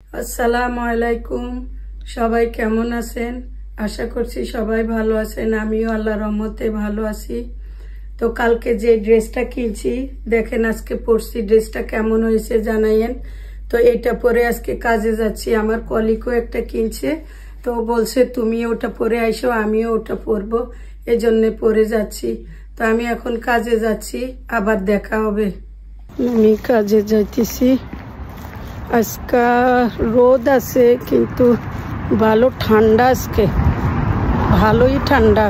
আসসালামু আলাইকুম। সবাই কেমন আছেন? আশা করছি সবাই ভালো আছেন। আমিও আল্লাহর রহমতে ভালো আছি। তো কালকে যে ড্রেসটা কিনছি দেখেন, আজকে পরছি, ড্রেসটা কেমন হয়েছে জানাইয়েন। তো এটা পরে আজকে কাজে যাচ্ছি। আমার কলিগও একটা কিনছে, তো বলছে তুমি ওটা পরে আইসো, আমিও ওটা পরবো, এজন্য পরে যাচ্ছি। তো আমি এখন কাজে যাচ্ছি, আবার দেখা হবে। আমি কাজে যাইতেছি। আজকে রোদ আছে কিন্তু ভালো ঠান্ডা, আজকে ভালোই ঠান্ডা,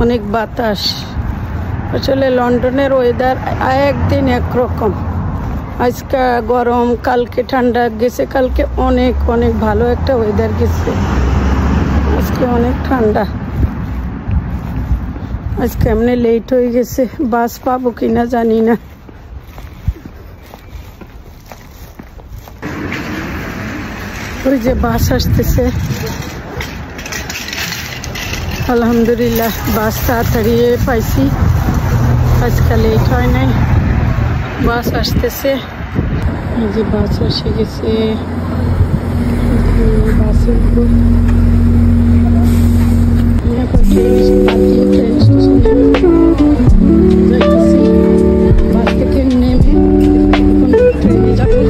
অনেক বাতাস। আসলে লন্ডনের ওয়েদার একদিন একরকম, আজকে গরম, কালকে ঠান্ডা গেছে, কালকে অনেক অনেক ভালো একটা ওয়েদার গেছে, আজকে অনেক ঠান্ডা। আজকে এমনি লেট হয়ে গেছে, বাস পাবো কিনা জানি না। ওই যে বাস আসতেছে, আলহামদুলিল্লাহ বাস তাড়াতাড়ি পাইছি, আজকাল লেট হয় নাই। বাস আসতেছে, এই যে বাস এসে গেছে, বাসের বাস থেকে নেমে ট্রেনে যাবো।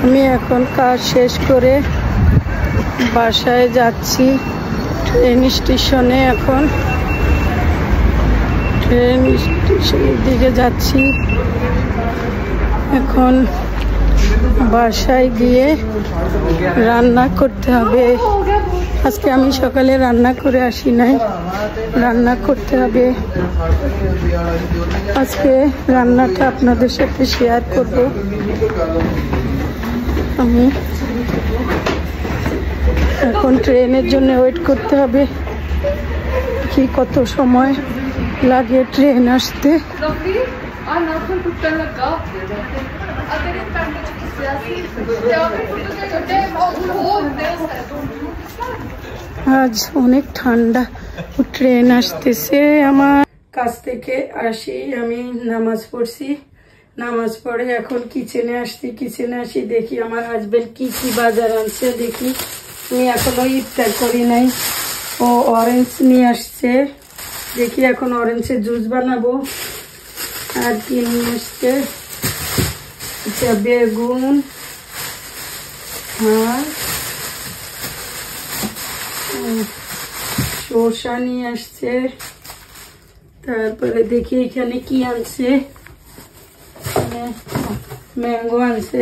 আমি এখন কাজ শেষ করে বাসায় যাচ্ছি, ট্রেন স্টেশনে। এখন ট্রেন স্টেশনের দিকে যাচ্ছি। এখন বাসায় গিয়ে রান্না করতে হবে। আজকে আমি সকালে রান্না করে আসি নাই, রান্না করতে হবে। আজকে রান্নাটা আপনাদের সাথে শেয়ার করব। আমি এখন ট্রেনের জন্য ওয়েট করতে হবে, কি কত সময় লাগে ট্রেন আসতে। আজ অনেক ঠান্ডা, ট্রেন আসতেছে। আমার কাছ থেকে আসি, আমি নামাজ পড়ছি, নামাজ পড়ে এখন কিচেনে আসছি। কিচেনে আসি, দেখি আমার হাজবেন্ড কি কি বাজার আনছে। দেখি, আমি এখনো ইফতার করি নাই। ও অরেঞ্জ নিয়ে আসছে, দেখি এখন অরেঞ্জের জুস বানাবো। আর কি নিয়ে আসছে, বেগুন আর শসা নিয়ে আসছে। তারপরে দেখি এখানে কি আনছে, ম্যাঙ্গো আনছে।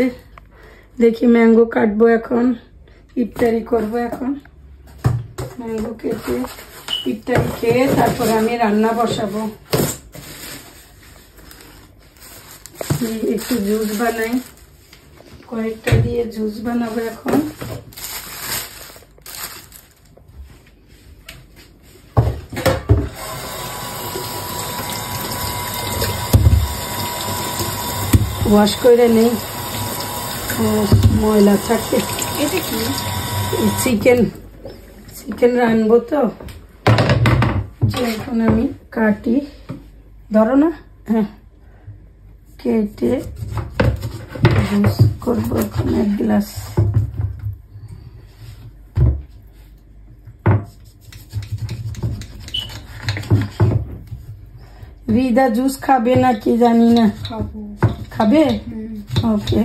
দেখি ম্যাঙ্গো কাটবো, এখন ইফতারি করবো। এখন ম্যাঙ্গো কেটে ইফতারি খেয়ে তারপরে আমি রান্না বসাবো। একটু জুস বানাই, কয়েকটা দিয়ে জুস বানাবো এখন। ওয়াশ করে নেই, ময়লা থাকে। এটা কি? চিকেন রানবো তো, এখন আমি কাটি, ধরো না, হ্যাঁ, কেটে জুস করবো এখন এক গ্লাস। রিদা জুস খাবে না কি জানি না, খাবে? ওকে।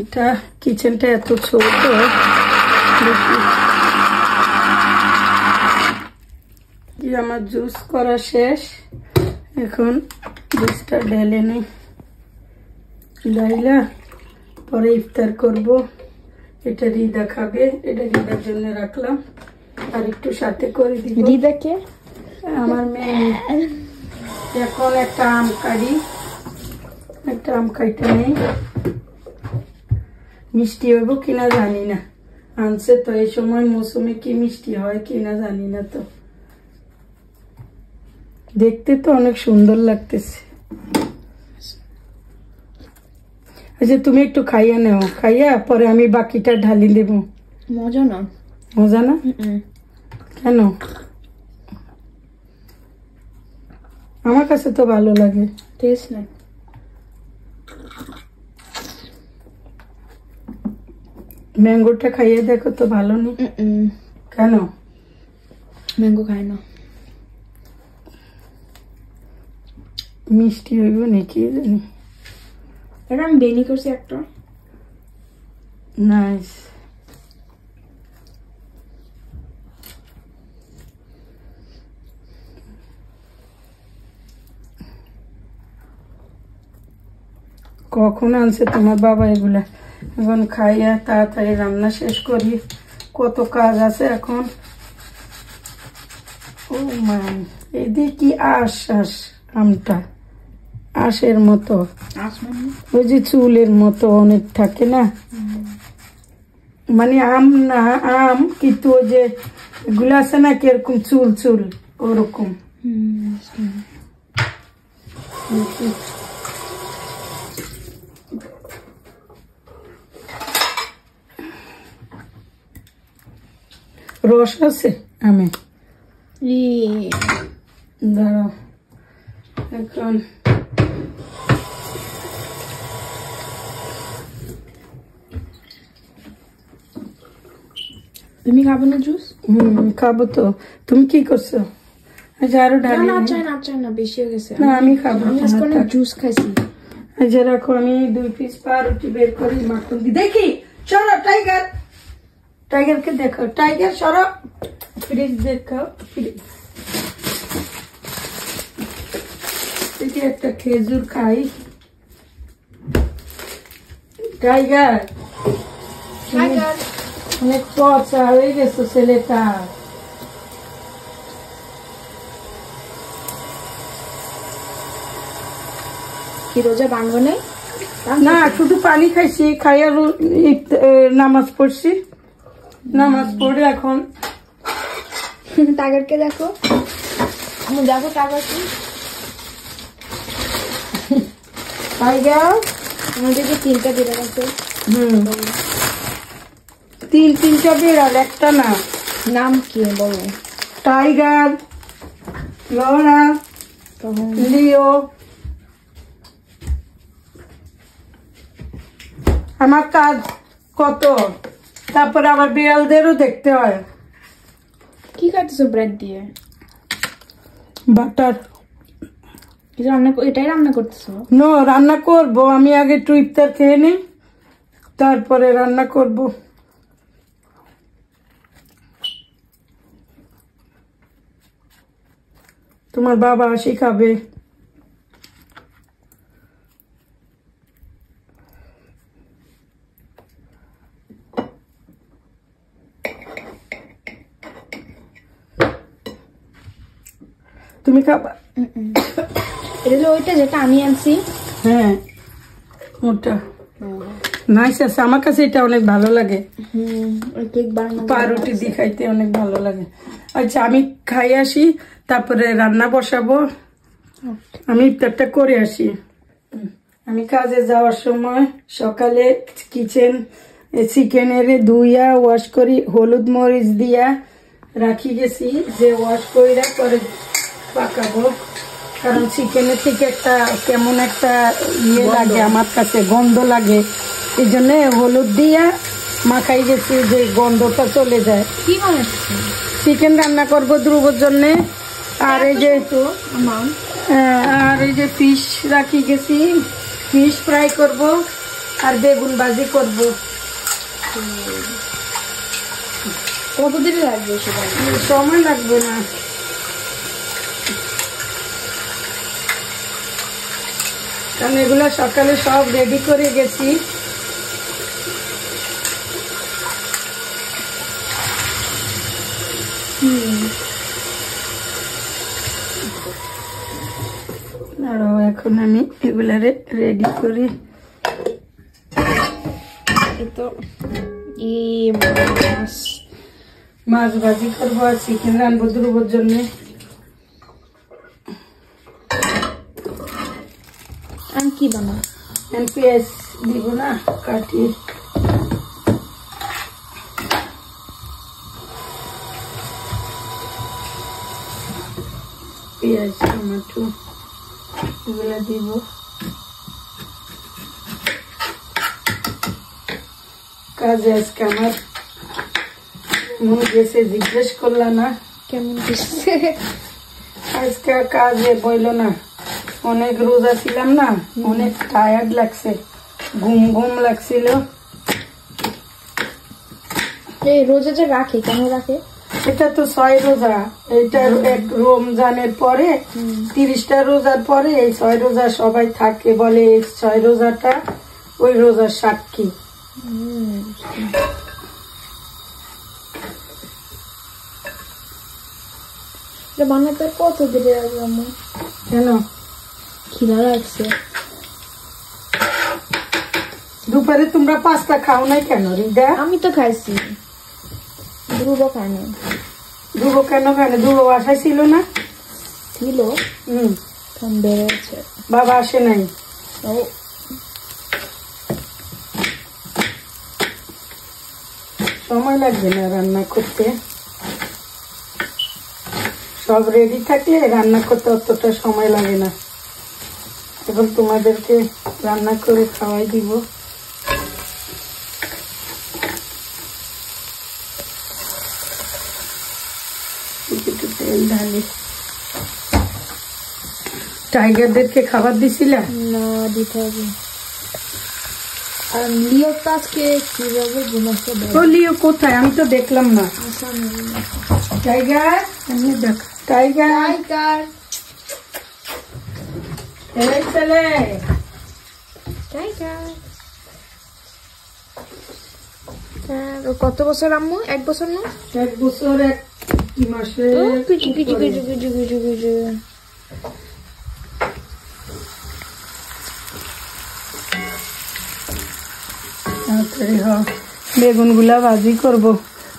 এটা কিচেনটা এত ছোট, আমার জুস করা শেষ। এখন জুসটা ঢেলে নেই, ডাইলা পরে ইফতার করব। এটা রিদা খাবে, এটা রিদার জন্য রাখলাম। আর একটু সাথে করে দিব। রিদাকে আমার মেয়ে। এখন একটা আম কাটি, একটা আম খাইতে নেই। মিষ্টি হইব কিনা জানি না, আনছে তো এই সময় মৌসুমে কি মিষ্টি হয় কিনা জানি না। তো দেখতে তো অনেক সুন্দর লাগতেছে। আচ্ছা তুমি একটু খাইয়া নেও, খাইয়া পরে আমি বাকিটা ঢালি দেব। মজা না। মজা না কেন? আমার কাছে তো ভালো লাগে। টেস্ট না। ম্যাঙ্গোটা খাইয়ে দেখো তো, ভালো নেই কেন? ম্যাঙ্গো খাই না। মিষ্টি হইব নাকি জানি। এটা আমি বেনি করছি একটা। নাইস। কখন আনছে তোমার বাবা এগুলা? এখন খাইয়া তাড়াতাড়ি রান্না শেষ করি, কত কাজ আছে এখন। ও মা, এদিকে কি আশ আশ, আমটা আশের মতো, ওই যে চুলের মতো অনেক থাকে না, মানে আম না আম, কিন্তু ওই যে এগুলো আছে না কিরকম চুল চুল ওরকম। রস আছে আমে? দাঁড়াও এখন। তুমি খাবে না জুস? খাবো তো। তুমি কি করছো? আচ্ছা আরো ঢালি। না চাই না, বেশি হয়ে গেছে। না আমি খাবো। আমি আজকে অনেক জুস খাইছি। আচ্ছা রাখো, আমি 2 পিস পাউরুটি বের করি, মাখন দি। দেখি সরো টাইগার, টাইগারকে দেখো, টাইগার সরো। ফ্রিজ দেখো, ফ্রিজ। দেখি একটা খেজুর খাই। টাইগার অনেক পচা হয়ে গেছে ছেলেটা। কি রোজা ভাঙবো নেই? না শুধু পানি খাইছি, খাইয়া নামাজ পড়ছি, নামাজ পড়ে এখন। টাইগারকে দেখো, দেখো টাইগারকে। টাইগার আমাদের যে 3টা বিড়াল আছে। তিনটা বিড়াল, একটা না। নাম কি বলো? টাইগার, লরা, লিও। আমার কাজ কত, তারপরে আবার বিড়ালদেরও দেখতে হয়। কি খাইতেছো ব্রেড দিয়ে? বাটার। এটাই রান্না করতেছো? নো, রান্না করব আমি, আগে একটু ইফতার খেয়ে নিই, তারপরে রান্না করব। তোমার বাবা আসি খাবে। তুমি খাবা? এটা যে ওইটা যেটা আমি আনছি। হ্যাঁ ওটা নাইস আছে, আমার কাছে এটা অনেক ভালো লাগে। পাউরুটি দিয়ে খাইতে অনেক ভালো লাগে। আচ্ছা আমি খাই আসি, তারপরে রান্না বসাবো। আমি ইফতারটা করে আসি। আমি কাজে যাওয়ার সময় সকালে চিকেনের ধুইয়া ওয়াশ করি, হলুদ মরিচ দিয়া রাখি গেছি, যে ওয়াশ কইরা পরে পাকাবো। কারণ চিকেনের থেকে একটা কেমন একটা লাগে আমার কাছে, গন্ধ লাগে, এই জন্য হলুদ দিয়া মাখাই গেছি যে গন্ধটা চলে যায়। কি বানাচ্ছি? চিকেন রান্না করবো ধ্রুবর জন্য। আর এই যে ফিশ রাখি গেছি, ফিশ ফ্রাই করব আর বেগুন ভাজি করব। কতদিন লাগবে? সময় লাগবে না, কারণ এগুলো সকালে সব রেডি করে গেছি। আর এখন আমি এগুলারে রেডি করি। মাছ ভাজি করবো আর চিকেন রানবো ধ্রুবর জন্য। আমি কি বানাবো? পেঁয়াজ দিব না, কাটি। পেঁয়াজ টমেটো এগুলা দিব। কাজে আজকে আমার মন গেছে, জিজ্ঞেস করলা না কেমন গেছে? আজকে কাজে বইল না, অনেক রোজা ছিলাম না, অনেক টায়ার্ড লাগছে, ঘুম ঘুম লাগছিল। এই রোজা যে রাখে, কেন রাখে? এটা তো 6 রোজা, এটা এক রমজানের পরে 30টা রোজার পরে এই 6 রোজা সবাই থাকে, বলে এই 6 রোজাটা ওই রোজার সাক্ষী। বানাতে কত দেরি লাগবে আমার? কেন খিদা লাগছে। দুপুরে তোমরা পাস্তা খাও নাই কেন রিদা? আমি তো খাইছি, ধ্রুব খায় না। ধ্রুব কেন খায় না? ধ্রুব বাসায় ছিল না? ছিল, বেড়েছে। বাবা আসে নাই? ও সময় লাগবে না রান্না করতে, সব রেডি থাকলে রান্না করতে অতটা সময় লাগে না। এখন তোমাদেরকে রান্না করে খাওয়াই দিব। একটু তেল ঢালি। টাইগারদেরকে খাবার দিছিলা? না, দিতে হবে। আর লিও আজকে কিভাবে ঘুমাচ্ছে? ও লিও কোথায়? আমি তো দেখলাম না। টাইগার, আমি দেখ। টাইগার টাইগার এই ছেলে, টাইগার। ও কত বছর আম্মু? 1 বছর না? 1 বছর 1 মাসে। কিছু কিছু কিছু কিছু কিছু কিছু বেগুন গুলা ভাজি করব।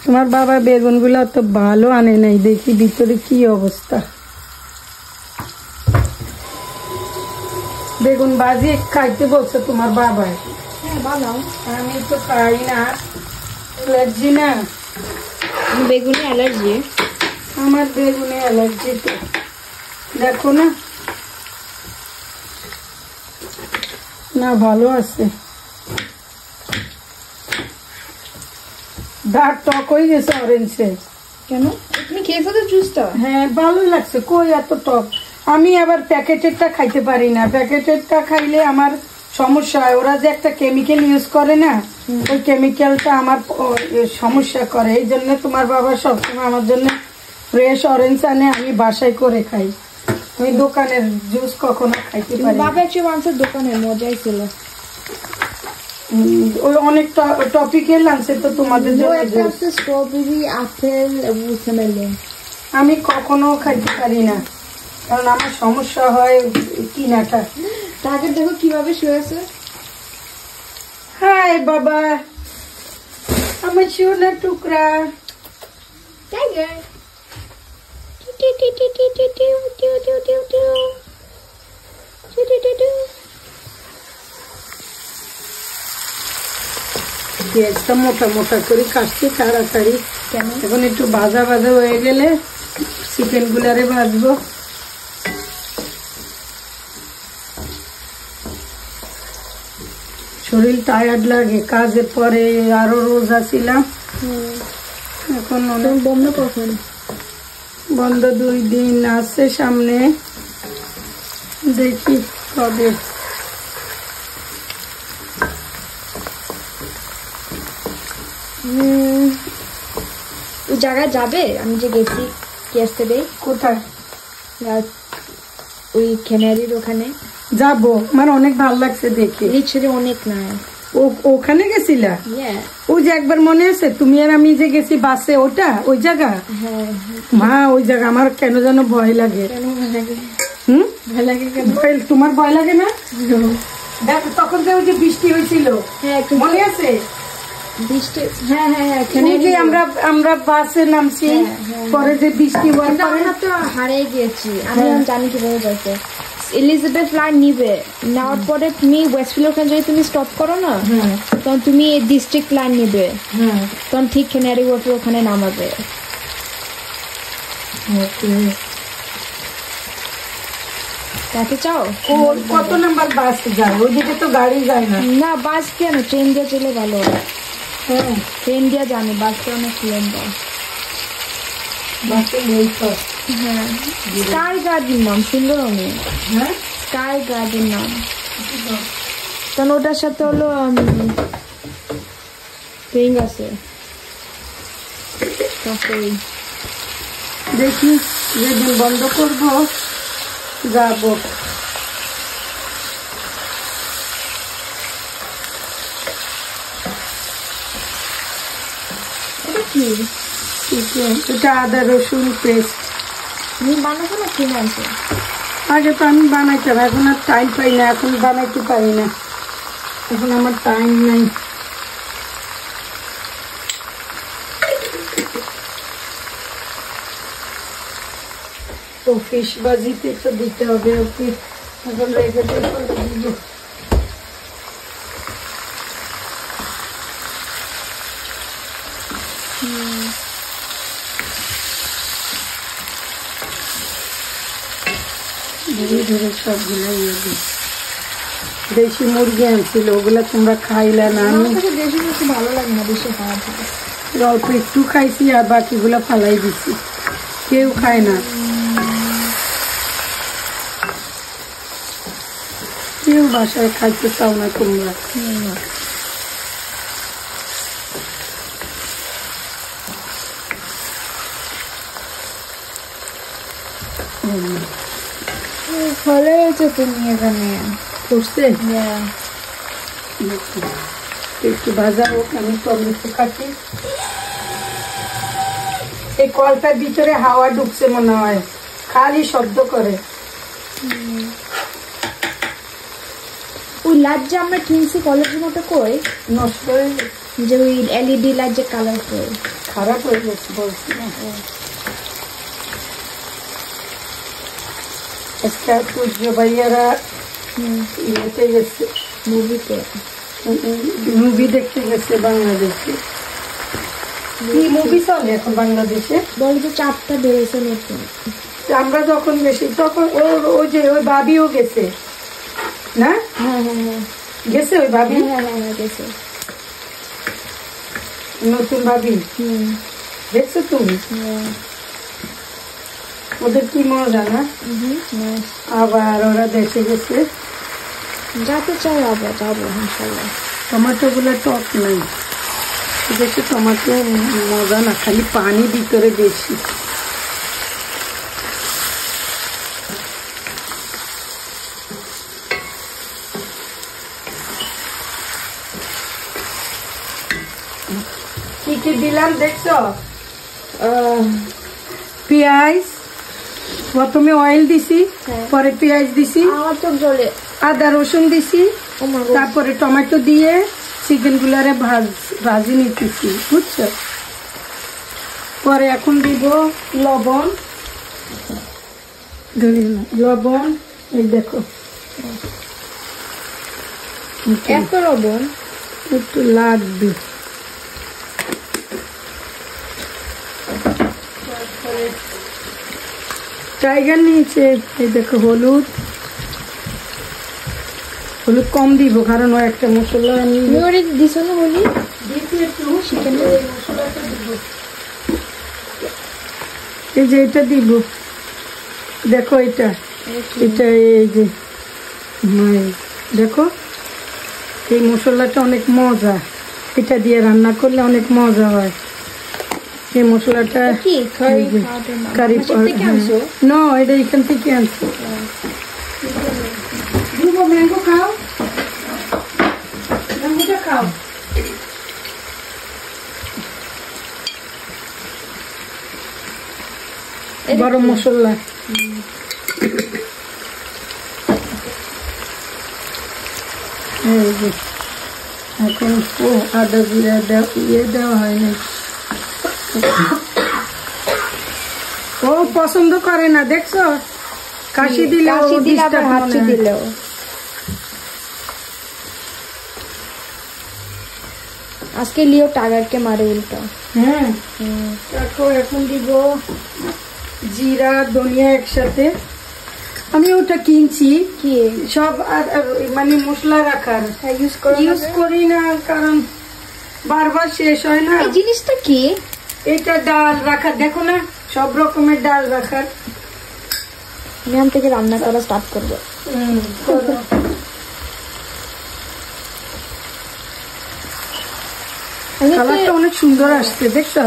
তোমার বাবা বেগুন গুলা তো ভালো আনে নাই, দেখি ভিতরে কি অবস্থা। বেগুন ভাজি খাইতে বলছে তোমার বাবা। হ্যাঁ বানাও। আমি তো খাই না, অ্যালার্জি না। বেগুনে অ্যালার্জি? আমার বেগুনে অ্যালার্জি তো, দেখো না। না ভালো আছে, দাঁত টক হয়ে গেছে অরেঞ্জে। কেন? তুমি খেয়েছো তো জুসটা? হ্যাঁ ভালোই লাগছে, কই এত টক। আমি আবার প্যাকেটেরটা খাইতে পারি না, প্যাকেটেরটা খাইলে আমার সমস্যা হয়। ওরা যে একটা কেমিক্যাল ইউজ করে না, ওই কেমিক্যালটা আমার সমস্যা করে। এই জন্য তোমার বাবা সবসময় আমার জন্য ফ্রেশ অরেঞ্জ আনে, আমি বাসায় করে খাই। আমি দোকানের জুস কখনো খাইতে পারি না। বাবা একটু মাংসের দোকানে মজাই ছিল। ওই অনেক টপিক্যাল আনছে তো তোমাদের জন্য। স্ট্রবেরি, আপেল, ওয়াটারমেলন আমি কখনো খাইতে পারি না, কারণ আমার সমস্যা হয় কিনাটা। তাকে দেখো কিভাবে শুয়েছে। হাই বাবা, আমার সোনার টুকরা। টাইগার পেঁয়াজটা মোটা মোটা করে কাটছি তাড়াতাড়ি। কেন? এখন একটু ভাজা ভাজা হয়ে গেলে চিকেন গুলারে ভাজবো। শরীর টায়ার্ড লাগে, কাজের পরে আরো রোজা ছিলাম। এখন অনেক বন্ধ কখন? বন্ধ 2 দিন আছে সামনে, দেখি কবে। ওই জায়গায় যাবে? আমি যে গেছি yesterday। কোথায়? ওই খেনারির ওখানে যাবো, আমার অনেক ভালো লাগছে দেখে। লিটারালি অনেক না, ওখানে গেছিলা? ওই যে একবার মনে আছে তুমি আর আমি যে গেছি বাসে, ওটা ওই জায়গা? মা ওই জায়গা আমার কেন যেন ভয় লাগে। তোমার ভয় লাগে না? দেখো তখন যে ওই যে বৃষ্টি হয়েছিল মনে আছে? বৃষ্টি আমরা বাসে নামছি, পরে যে বৃষ্টি আমরা তো হারিয়ে গিয়েছি। আমি জানি কিভাবে যাইতে। এলিজাবেথ লাইন নিবে, নেওয়ার পরে তুমি ওয়েস্টফিল্ড ওখানে যদি তুমি স্টপ করো না, তখন তুমি ডিস্ট্রিক্ট লাইন নিবে, তখন ঠিক ক্যানারি ওয়াটার ওখানে নামাবে। যাতে চাও? কত নাম্বার বাস যায়? ওইদিকে তো গাড়ি যায় না। না বাস কেন, ট্রেন দিয়ে চলে ভালো। ট্রেন দিয়ে জানি, বাসটা অনেক লম্বা। হ্যাঁ, স্কাই গার্ডেন নাম সুন্দর অনেক। হ্যাঁ, স্কাই গার্ডেন নাম। কারণ ওটার সাথে হলো ট্রেন আছে। দেখি যেদিন বন্ধ করবো যাবো। এটা আদা রসুন পেস্ট। তুমি বানাবো না কিনে আনছো? আগে তো আমি বানাইতাম, এখন আর টাইম পাই না, এখন বানাইতে পারি না, এখন আমার টাইম নাই। তো ফিশ ভাজিতে তো দিতে হবে ওকে, এখন রেখে দিব। ধরে ধরে সবগুলো দেশি মুরগি আনছিল, ওগুলা তোমরা খাইলে না। আমি দেশি মুরগি ভালো লাগে না, বেশি খাওয়া যায়। অল্প একটু খাইছি আর বাকিগুলা ফালাই দিছি, কেউ খায় না, কেউ বাসায় খাইতে চাও না তোমরা। ভালো হয়েছে তুমি এখানে করছে। একটু ভাজা হোক, আমি টমেটো কাটি। এই কলটার ভিতরে হাওয়া ঢুকছে মনে হয়, খালি শব্দ করে। ওই লাইট যে আমরা কিনছি কলেজের মতো কই নষ্ট হয়ে গেছে, যে ওই এলইডি লাইট যে কালার করে খারাপ হয়ে গেছে বলছি না। আজকে সূর্য ভাইয়ারা ইয়েতে গেছে, মুভি দেখতে গেছে বাংলাদেশে। কি মুভি চলে এখন বাংলাদেশে? বলে যে 4টা বেরিয়েছে নতুন। আমরা যখন গেছি তখন ওই যে ওই ভাবিও গেছে না? হ্যাঁ হ্যাঁ হ্যাঁ গেছে ওই ভাবি। হ্যাঁ হ্যাঁ হ্যাঁ গেছে নতুন ভাবি। দেখছো তুমি? ওদের কি মজা না? আবার ওরা দেশে গেছে, যাতে চাই আবার যাবো ইনশাল্লাহ। টমেটো গুলো টক নাই, দেখে টমেটো মজা না, খালি পানি ভিতরে বেশি। কি কি দিলাম দেখছো? পেঁয়াজ, প্রথমে অয়েল দিছি, পরে পেঁয়াজ দিছি, আদা রসুন দিছি, তারপরে টমেটো দিয়ে চিকেন গুলারে ভাজি নিতেছি, বুঝছো? পরে এখন দিব লবণ, লবণ এই দেখো, এত লবণ একটু লাগবে। টাইগার নিয়েছে, এই দেখো হলুদ, হলুদ কম দিব কারণ ও একটা মশলা আমি দিছো না বলি এই যে এটা দিব, দেখো এটা এটা এই যে দেখো, এই মশলাটা অনেক মজা, এটা দিয়ে রান্না করলে অনেক মজা হয়। এই মশলাটা কারি না, এটা এখান থেকে আনছি। ম্যাঙ্গো খাও, খাও। গরম মশলা এখন আদা জিরা দেওয়া হয় না। ও পছন্দ করে না, দেখছো? কাশি দিলে হাঁচি দিলেও। আজকে লিও টাগারকে মারে উল্টা। হ্যাঁ দেখো, এখন দিব জিরা ধনিয়া একসাথে। আমি ওটা কিনছি কি সব, মানে মশলা রাখার ইউজ করি না, কারণ বারবার শেষ হয় না। এই জিনিসটা কি? এটা ডাল রাখার, দেখো না, সব রকমের ডাল রাখার। এখান থেকে রান্না করা স্টার্ট করবো। কালারটা অনেক সুন্দর আসছে, দেখছো?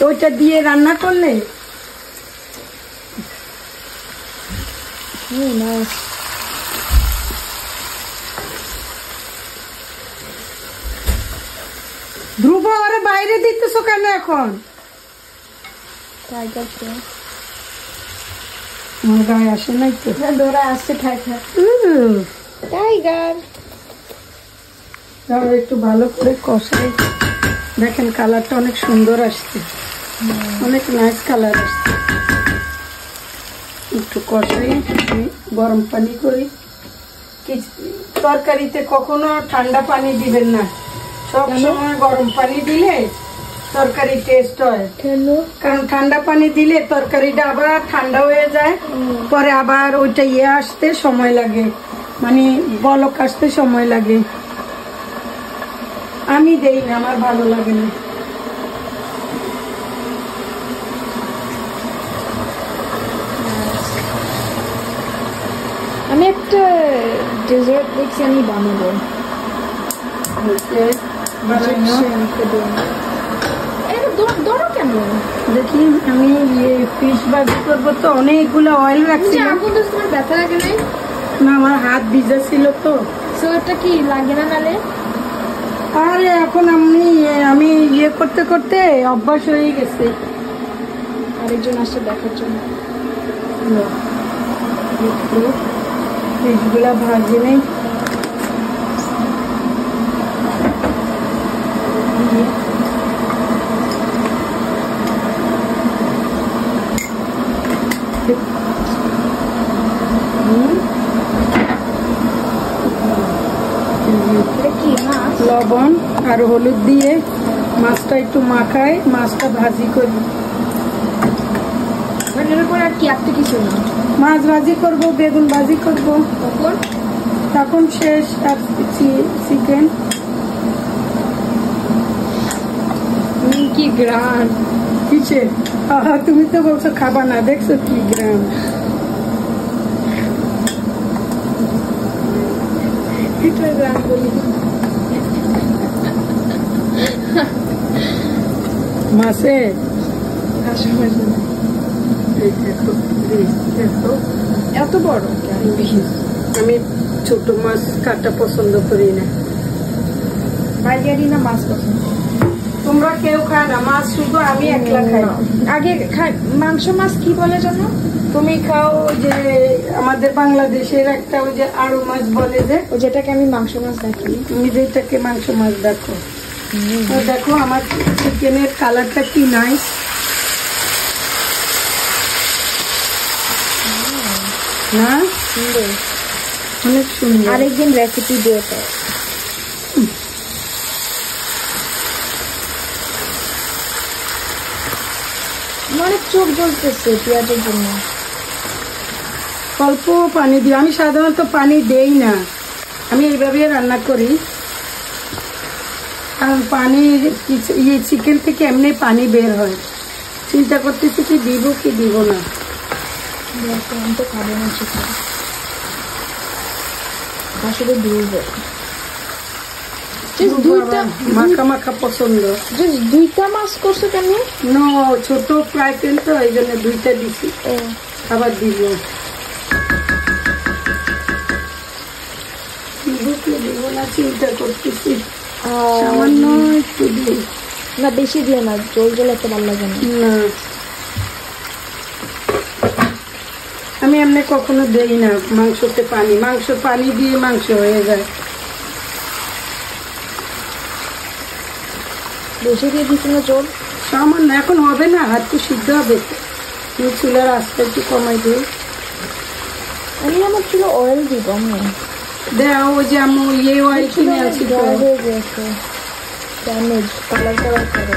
ওইটা দিয়ে রান্না করলে ধ্রুব, আরে বাইরে দিতেছো কেন এখন? আমার গায়ে আসে নাই তো। দৌড়া আসছে টাইগার। একটু ভালো করে কষাই। দেখেন কালারটা অনেক সুন্দর আসছে, অনেক নাইস কালার আসছে। একটু কষাই, গরম পানি করি। তরকারিতে কখনো ঠান্ডা পানি দিবেন না, সব সময় গরম পানি দিলে তরকারি টেস্ট হয়। কারণ ঠান্ডা পানি দিলে তরকারিটা আবার ঠান্ডা হয়ে যায়, পরে আবার ওইটা আসতে সময় লাগে, মানে বলক আসতে সময় লাগে। আমি দেই না, আমার ভালো লাগে না। আমি একটা ডেজার্ট দেখছি, আমি বানাবো। কেন দেখি, আমি ফিশ ভাজি করবো তো, অনেকগুলো অয়েল রাখছি। তোমার ব্যথা লাগে নাই? না, আমার হাত ভিজা ছিল তো। এটা কি লাগে না নালে? আরে এখন আমি করতে করতে অভ্যাস হয়ে গেছে। আরেকজন আসছে দেখার জন্য। ফিশগুলা ভাজি নেই। লবণ আর হলুদ দিয়ে মাছটা একটু মাখাই, মাছটা ভাজি করি। আর কি আপনি কিছু না, মাছ ভাজি করব, বেগুন ভাজি করব, তখন শেষ। আর চিকেন কি গ্রান কিসে? তুমি তো বলছো খাবা না, দেখছো কি গ্রাম। মাছে এত বড়, আমি ছোট মাছ কাটা পছন্দ করি না। বাড়িয়ারি না মাছ পছন্দ? তোমরা কেউ খায় না মাছ, শুধু আমি একলা খাই। আগে খাই মাংস। মাছ কি বলে জানো? তুমি খাও যে আমাদের বাংলাদেশের একটা ওই যে আড়ু মাছ বলে, যে যেটাকে আমি মাংস মাছ দেখি, তুমি যেটাকে মাংস মাছ দেখো। দেখো আমার চিকেনের কালারটা কি নাইস। না সুন্দর, অনেক সুন্দর। আরেকদিন রেসিপি দিয়ে তো। অনেক চোখ জ্বলতেছে পেঁয়াজের জন্য। অল্প পানি দিও। আমি সাধারণত পানি দেই না, আমি এইভাবে রান্না করি, কারণ পানি চিকেন থেকে এমনি পানি বের হয়। চিন্তা করতেছি কি দিব কি দিব না। আমি তো খাবো না চিকেন, আসলে দুইটা মাখা মাখা পছন্দ। দুইটা মাছ করছো কেন? ছোট ফ্রাই প্যান তো, এই জন্য দুইটা দিছি। আবার দিব দিব না চিন্তা করতেছি। সামান্য একটু দিই, না বেশি দিও না, জল জল এত ভালো লাগে না। না আমি এমনি কখনো দেই না মাংসতে পানি, মাংস পানি দিয়ে মাংস হয়ে যায়। বেশি দিয়ে দিচ্ছ না জল? সামান্য, এখন হবে না, হাত তো সিদ্ধ হবে। তুমি চুলার আস্তে একটু কমাই দিই। আমি আমার ছিল অয়েল দিব, আমি দেখ ওই যে আমি ইয়ে অয়েল কিনে আছি তো, ড্যামেজ কালার করার পরে।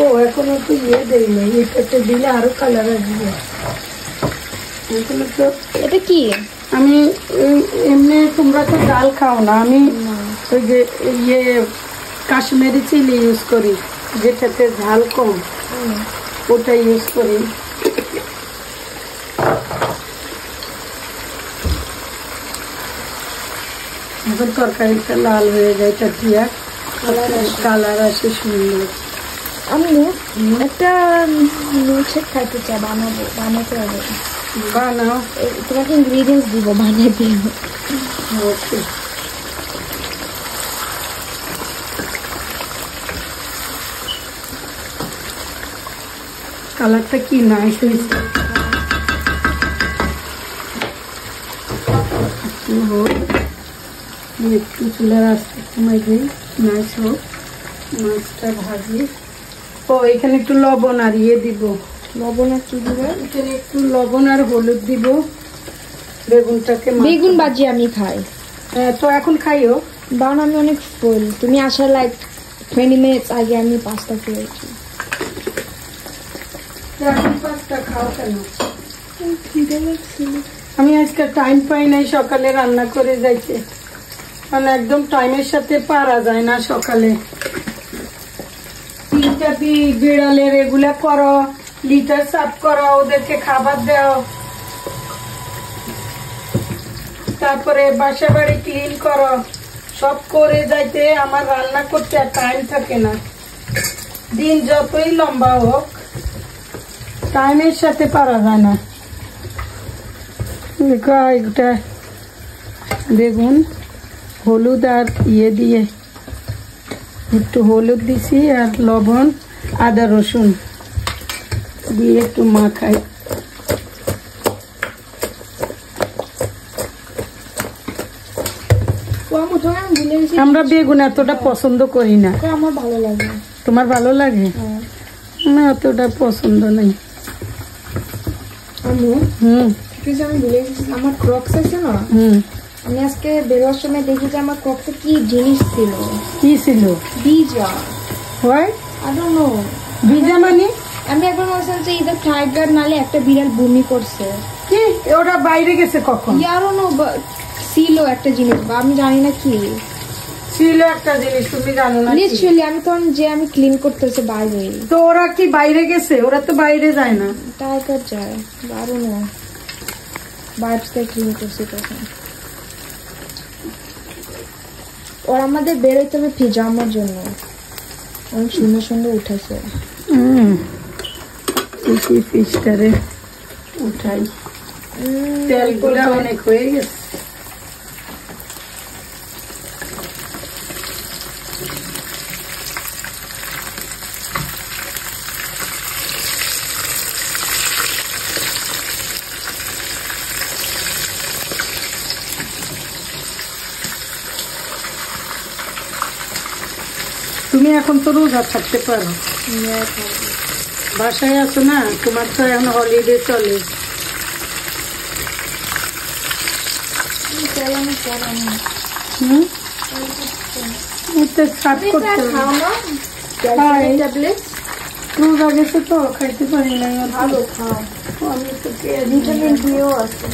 ও এখনো তো ইয়ে দেই না, এটাতে দিলে আরো কালার আসবে। এখনো তো এটা কি আমি এমনি, তোমরা তো ডাল খাও না, আমি ওই যে ইয়ে কাশ্মীরি চিলি ইউজ করি, যেটাতে ঝাল কম, ওটা ইউজ করি। এখন তরকারিটা লাল হয়ে যায়, এটা দিয়া কালার আসে সুন্দর। আমি একটা মিল্কশেক খাইতে চাই, বানাতে হবে। বানাও, তোমাকে ইনগ্রিডিয়েন্টস দিব, বানিয়ে দিও। ওকে। কালারটা কি নাইস হয়েছে। একটু চুলার আস্তে কমাই দিই, নাইস হোক, মাছটা ভাজি। ও এখানে একটু লবণ আর ইয়ে দিব, লবণ আর কি দিবে? এখানে একটু লবণ আর হলুদ দিব। বেগুনটাকে, বেগুন ভাজি আমি খাই। হ্যাঁ তো এখন খাইও। কারণ আমি অনেক ফুল, তুমি আসার লাইক 20 মিনিটস আগে আমি পাস্তা খেয়েছি। এখন পাস্তা খাও কেন? আমি আজকে টাইম পাই নাই, সকালে রান্না করে যাইছে, কারণ একদম টাইমের সাথে পারা যায় না। সকালে 3টা বিড়ালের এগুলা করো, লিটার সাফ করো, ওদেরকে খাবার দাও, তারপরে বাসা বাড়ি ক্লিন করো, সব করে যাইতে আমার রান্না করতে আর টাইম থাকে না। দিন যতই লম্বা হোক, টাইমের সাথে পারা যায় না। একটা বেগুন হলুদ আর ইয়ে দিয়ে, একটু হলুদ দিছি আর লবণ, আদা রসুন দিয়ে একটু মাখাই। আমরা বেগুন এতটা পছন্দ করি না। আমার ভালো লাগে। তোমার ভালো লাগে? না অতটা পছন্দ নেই। আমি ভুলে গেছি, আমার ক্রক্স আছে না, আমি আজকে বেরোয়ার সময় দেখি যে আমার ক্রক্সে কি জিনিস ছিল। কি ছিল? ভিজা। হয় I don't know. ভিজা মানে? আমি একবার বলছিলাম যে ইদার টাইগার নালে একটা বিড়াল বমি করছে। কি ওরা বাইরে গেছে কখন? I don't know, ছিল একটা জিনিস, বা আমি জানি না কি ছিল একটা জিনিস, তুমি জানো না? লিটারালি আমি তখন যে আমি ক্লিন করতেছে বাইরে। তো ওরা কি বাইরে গেছে? ওরা তো বাইরে যায় না। টাইগার যায়, I don't know, বাইরে ক্লিন করছে তখন। ওর আমাদের বেরোইতে হবে ভিজানোর জন্য, অনেক সুন্দর সুন্দর উঠেছে। ফিশটারে উঠাই, তেলগুলা অনেক হয়ে গেছে। তুমি এখন তো রোজা থাকতে পারো, বাসায় আছো না, তোমার তো এখন হলিডে চলে। রোজা গেছে তো খাইতে পারি না। ভালো খাও, আমি তো ভিটামিন ডিও আছে,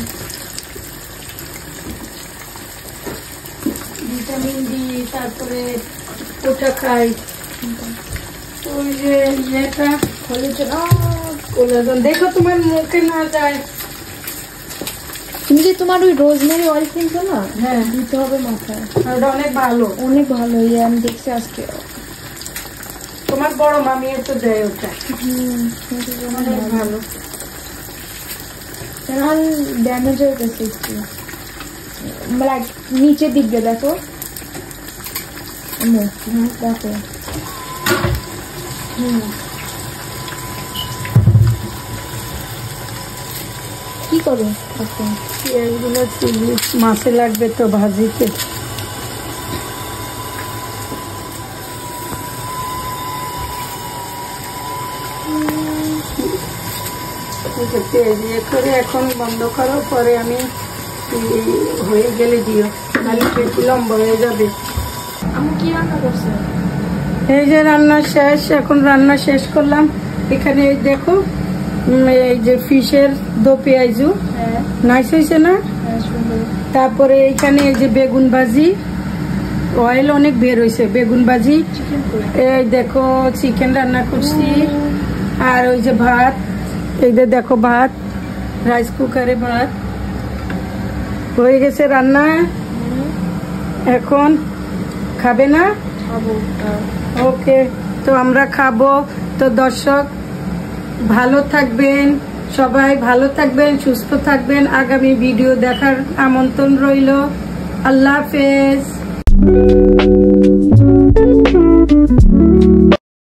ভিটামিন ডি। তারপরে ওটা খাই, ওই যে ইয়েটা কোলাজেন। দেখো তোমার মুখে না যায়। তুমি যে তোমার ওই রোজমেরি অয়েল কিনছো না, হ্যাঁ দিতে হবে মাথায়, ওটা অনেক ভালো, অনেক ভালো। আমি দেখছি আজকে তোমার বড় মামিও তো দেয় ওটা, অনেক ভালো। ড্যামেজ হয়ে গেছে একটু, লাইক নিচের দিক দিয়ে দেখো, দেখো কি করো এখন? পেঁয়াজগুলো চিলি মাছে লাগবে তো ভাজিতে। পেঁয়াজ ইয়ে করে এখন বন্ধ করো, পরে আমি হয়ে গেলে দিও, নাহলে পেঁয়াজ লম্বা হয়ে যাবে। আমি কি রান্না করছে? এই যে রান্না শেষ, এখন রান্না শেষ করলাম। এখানে এই দেখো এই যে ফিশের দো পেঁয়াজু, নাইস হয়েছে না? তারপরে এইখানে এই যে বেগুন ভাজি, অয়েল অনেক বের হয়েছে, বেগুন ভাজি। এই দেখো চিকেন রান্না করছি, আর ওই যে ভাত, এই যে দেখো ভাত, রাইস কুকারে ভাত হয়ে গেছে রান্না। এখন খাবে না? ওকে, তো আমরা খাবো। তো দর্শক ভালো থাকবেন, সবাই ভালো থাকবেন, সুস্থ থাকবেন। আগামী ভিডিও দেখার আমন্ত্রণ রইল। আল্লাহ হাফেজ।